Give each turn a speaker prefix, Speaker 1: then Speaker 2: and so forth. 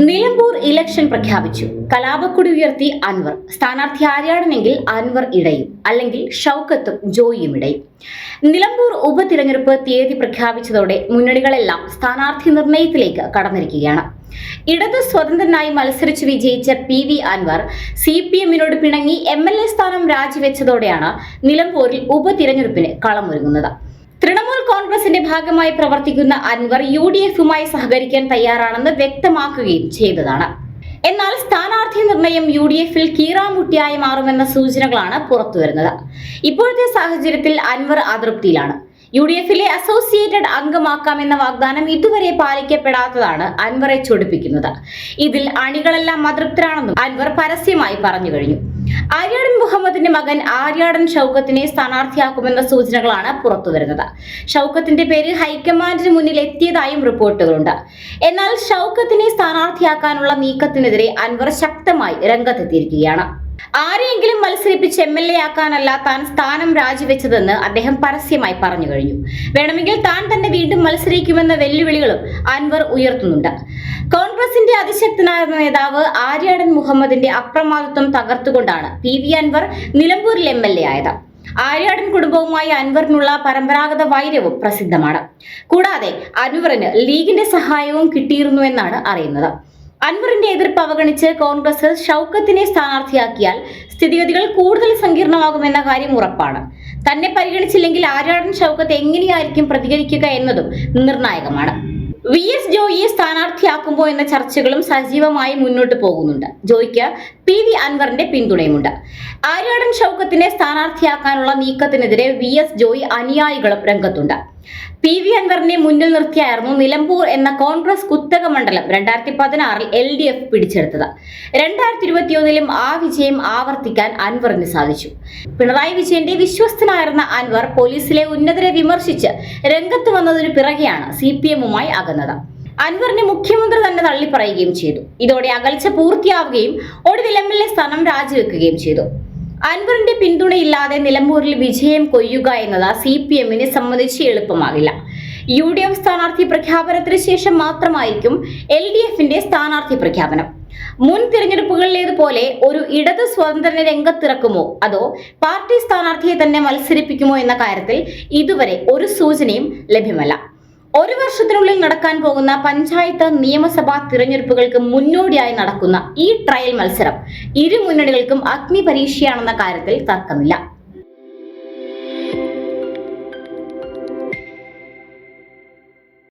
Speaker 1: Nilambur election പ്രഖ്യാപിച്ചു. കലാപക്കൊടി ഉയർത്തി അൻവർ. സ്ഥാനാർത്ഥി ആര്യാടനെങ്കിൽ അൻവർ ഇടയും, അല്ലെങ്കിൽ ഷൗക്കത്തും ജോയിയും ഇടയും. നിലമ്പൂർ ഉപതിരഞ്ഞെടുപ്പ് തീയതി പ്രഖ്യാപിച്ചതോടെ മുന്നണികളെല്ലാം സ്ഥാനാർത്ഥി നിർണയത്തിലേക്ക് കടന്നിരിക്കുകയാണ്. ഇടത് സ്വതന്ത്രനായി മത്സരിച്ചു വിജയിച്ച PV അൻവർ CPM-നോട് പിണങ്ങി MLA സ്ഥാനം രാജിവെച്ചതോടെയാണ് നിലമ്പൂരിൽ ഉപതിരഞ്ഞെടുപ്പിന് കളമൊരുങ്ങുന്നത്. തൃണമൂൽ കോൺഗ്രസിന്റെ ഭാഗമായി പ്രവർത്തിക്കുന്ന അൻവർ UDF-യുമായി സഹകരിക്കാൻ തയ്യാറാണെന്ന് വ്യക്തമാക്കുകയും ചെയ്തതാണ്. എന്നാൽ സ്ഥാനാർത്ഥി നിർണയം UDF-ൽ കീറാമുട്ടിയായി മാറുമെന്ന സൂചനകളാണ് പുറത്തുവരുന്നത്. ഇപ്പോഴത്തെ സാഹചര്യത്തിൽ അൻവർ അതൃപ്തിയിലാണ്. UDF-ലെ അസോസിയേറ്റഡ് അംഗമാക്കാമെന്ന വാഗ്ദാനം ഇതുവരെ പാലിക്കപ്പെടാത്തതാണ് അൻവറെ ചൊടിപ്പിക്കുന്നത്. ഇതിൽ അണികളെല്ലാം അതൃപ്തരാണെന്നും അൻവർ പരസ്യമായി പറഞ്ഞു കഴിഞ്ഞു. ആര്യാടൻ മുഹമ്മദിന്റെ മകൻ ആര്യാടൻ ഷൗക്കത്തിനെ സ്ഥാനാർത്ഥിയാക്കുമെന്ന സൂചനകളാണ് പുറത്തുവരുന്നത്. ഷൗക്കത്തിന്റെ പേര് ഹൈക്കമാൻഡിന് മുന്നിൽ എത്തിയതായും റിപ്പോർട്ടുകളുണ്ട്. എന്നാൽ ഷൗക്കത്തിനെ സ്ഥാനാർത്ഥിയാക്കാനുള്ള നീക്കത്തിനെതിരെ അൻവർ ശക്തമായി രംഗത്തെത്തിയിരിക്കുകയാണ്. ആരെയെങ്കിലും മത്സരിപ്പിച്ച് MLA ആക്കാനല്ല താൻ സ്ഥാനം രാജിവെച്ചതെന്ന് അദ്ദേഹം പരസ്യമായി പറഞ്ഞു കഴിഞ്ഞു. വേണമെങ്കിൽ താൻ തന്നെ വീണ്ടും മത്സരിക്കുമെന്ന വെല്ലുവിളികളും അൻവർ ഉയർത്തുന്നുണ്ട്. കോൺഗ്രസിന്റെ അതിശക്തനായ നേതാവ് ആര്യാടൻ മുഹമ്മദിന്റെ അപ്രമാദിത്വം തകർത്തുകൊണ്ടാണ് PV അൻവർ നിലമ്പൂരിൽ MLA ആയത്. ആര്യാടൻ കുടുംബവുമായി അൻവറിനുള്ള പരമ്പരാഗത വൈരവും പ്രസിദ്ധമാണ്. കൂടാതെ അൻവറിന് ലീഗിന്റെ സഹായവും കിട്ടിയിരുന്നുവെന്നാണ് അറിയുന്നത്. അൻവറിന്റെ എതിർപ്പ് അവഗണിച്ച് കോൺഗ്രസ് ഷൗക്കത്തിനെ സ്ഥാനാർത്ഥിയാക്കിയാൽ സ്ഥിതിഗതികൾ കൂടുതൽ സങ്കീർണമാകുമെന്ന കാര്യം ഉറപ്പാണ്. തന്നെ പരിഗണിച്ചില്ലെങ്കിൽ ആര്യാടൻ ഷൗക്കത്ത് എങ്ങനെയായിരിക്കും പ്രതികരിക്കുക എന്നതും നിർണായകമാണ്. VS ജോയിയെ സ്ഥാനാർത്ഥിയാക്കുമ്പോൾ എന്ന ചർച്ചകളും സജീവമായി മുന്നോട്ട് പോകുന്നുണ്ട്. ജോയിക്ക് PV അൻവറിന്റെ പിന്തുണയുമുണ്ട്. ആര്യാടൻ ഷൗക്കത്തിനെ സ്ഥാനാർത്ഥിയാക്കാനുള്ള നീക്കത്തിനെതിരെ VS ജോയി അനുയായികളും രംഗത്തുണ്ട്. PV അൻവറിനെ മുന്നിൽ നിർത്തിയായിരുന്നു നിലമ്പൂർ എന്ന കോൺഗ്രസ് കുത്തക മണ്ഡലം 2016-ൽ LDF പിടിച്ചെടുത്തത്. 2021-ലും ആ വിജയം ആവർത്തിക്കാൻ അൻവറിന് സാധിച്ചു. പിണറായി വിജയന്റെ വിശ്വസ്തനായിരുന്ന അൻവർ പോലീസിലെ ഉന്നതരെ വിമർശിച്ച് രംഗത്ത് വന്നതിനു പിറകെയാണ് CPM-വുമായി അകന്നത്. അൻവറിനെ മുഖ്യമന്ത്രി തന്നെ തള്ളിപ്പറയുകയും ചെയ്തു. ഇതോടെ അകൽച്ച പൂർത്തിയാവുകയും ഒടുവിൽ MLA സ്ഥാനം രാജിവെക്കുകയും ചെയ്തു. അൻവറിന്റെ പിന്തുണയില്ലാതെ നിലമ്പൂരിൽ വിജയം കൊയ്യുക എന്നത് CPM-നെ സംബന്ധിച്ച് എളുപ്പമാകില്ല. UDF സ്ഥാനാർത്ഥി പ്രഖ്യാപനത്തിന് ശേഷം മാത്രമായിരിക്കും LDF-ന്റെ സ്ഥാനാർത്ഥി പ്രഖ്യാപനം. മുൻ തിരഞ്ഞെടുപ്പുകളിലേതുപോലെ ഒരു ഇടത് സ്വതന്ത്രനെ രംഗത്തിറക്കുമോ അതോ പാർട്ടി സ്ഥാനാർത്ഥിയെ തന്നെ മത്സരിപ്പിക്കുമോ എന്ന കാര്യത്തിൽ ഇതുവരെ ഒരു സൂചനയും ലഭ്യമല്ല. ഒരു വർഷത്തിനുള്ളിൽ നടക്കാൻ പോകുന്ന പഞ്ചായത്ത് നിയമസഭാ തിരഞ്ഞെടുപ്പുകൾക്ക് മുന്നോടിയായി നടക്കുന്ന ഈ ട്രയൽ മത്സരം ഇരു മുന്നണികൾക്കും അഗ്നിപരീക്ഷയാണെന്ന കാര്യത്തിൽ തർക്കമില്ല.